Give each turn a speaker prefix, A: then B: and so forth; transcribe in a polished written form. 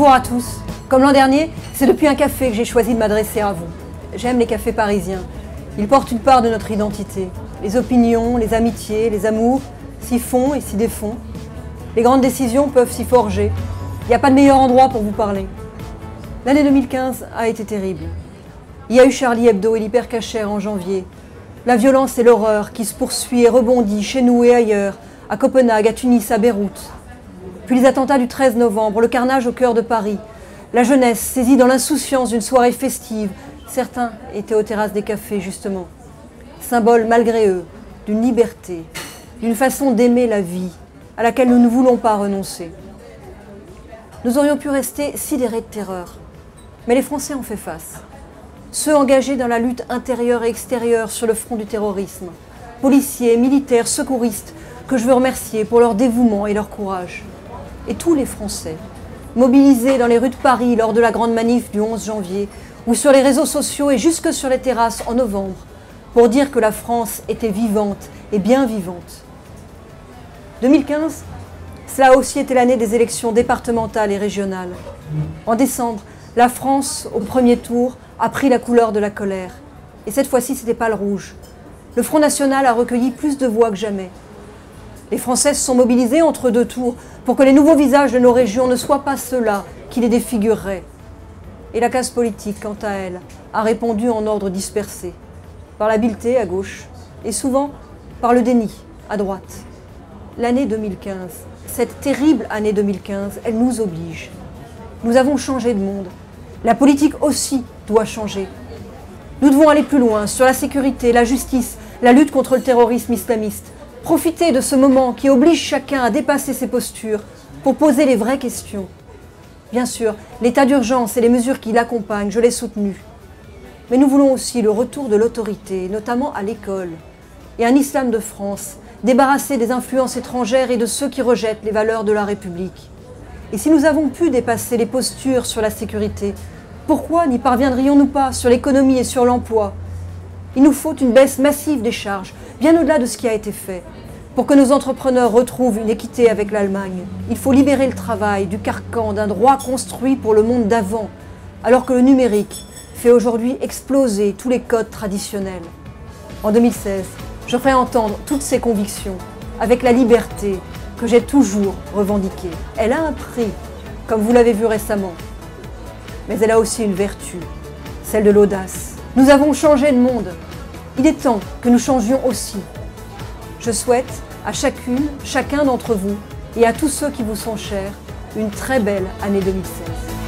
A: Bonjour à tous. Comme l'an dernier, c'est depuis un café que j'ai choisi de m'adresser à vous. J'aime les cafés parisiens. Ils portent une part de notre identité. Les opinions, les amitiés, les amours s'y font et s'y défont. Les grandes décisions peuvent s'y forger. Il n'y a pas de meilleur endroit pour vous parler. L'année 2015 a été terrible. Il y a eu Charlie Hebdo et l'hypercacher en janvier. La violence et l'horreur qui se poursuit et rebondit chez nous et ailleurs, à Copenhague, à Tunis, à Beyrouth. Puis les attentats du 13 novembre, le carnage au cœur de Paris. La jeunesse saisie dans l'insouciance d'une soirée festive. Certains étaient aux terrasses des cafés, justement. Symbole, malgré eux, d'une liberté, d'une façon d'aimer la vie, à laquelle nous ne voulons pas renoncer. Nous aurions pu rester sidérés de terreur. Mais les Français ont fait face. Ceux engagés dans la lutte intérieure et extérieure sur le front du terrorisme. Policiers, militaires, secouristes, que je veux remercier pour leur dévouement et leur courage. Et tous les Français, mobilisés dans les rues de Paris lors de la grande manif du 11 janvier, ou sur les réseaux sociaux et jusque sur les terrasses en novembre, pour dire que la France était vivante et bien vivante. 2015, cela a aussi été l'année des élections départementales et régionales. En décembre, la France, au premier tour, a pris la couleur de la colère. Et cette fois-ci, ce n'était pas le rouge. Le Front National a recueilli plus de voix que jamais. Les Français se sont mobilisés entre deux tours pour que les nouveaux visages de nos régions ne soient pas ceux-là qui les défigureraient. Et la classe politique, quant à elle, a répondu en ordre dispersé, par l'habileté à gauche, et souvent par le déni à droite. L'année 2015, cette terrible année 2015, elle nous oblige. Nous avons changé de monde. La politique aussi doit changer. Nous devons aller plus loin sur la sécurité, la justice, la lutte contre le terrorisme islamiste. Profiter de ce moment qui oblige chacun à dépasser ses postures pour poser les vraies questions. Bien sûr, l'état d'urgence et les mesures qui l'accompagnent, je l'ai soutenu. Mais nous voulons aussi le retour de l'autorité, notamment à l'école, et un islam de France, débarrassé des influences étrangères et de ceux qui rejettent les valeurs de la République. Et si nous avons pu dépasser les postures sur la sécurité, pourquoi n'y parviendrions-nous pas sur l'économie et sur l'emploi? Il nous faut une baisse massive des charges, bien au-delà de ce qui a été fait. Pour que nos entrepreneurs retrouvent une équité avec l'Allemagne, il faut libérer le travail du carcan d'un droit construit pour le monde d'avant, alors que le numérique fait aujourd'hui exploser tous les codes traditionnels. En 2016, je ferai entendre toutes ces convictions avec la liberté que j'ai toujours revendiquée. Elle a un prix, comme vous l'avez vu récemment, mais elle a aussi une vertu, celle de l'audace. Nous avons changé de monde. Il est temps que nous changions aussi. Je souhaite à chacune, chacun d'entre vous et à tous ceux qui vous sont chers une très belle année 2016.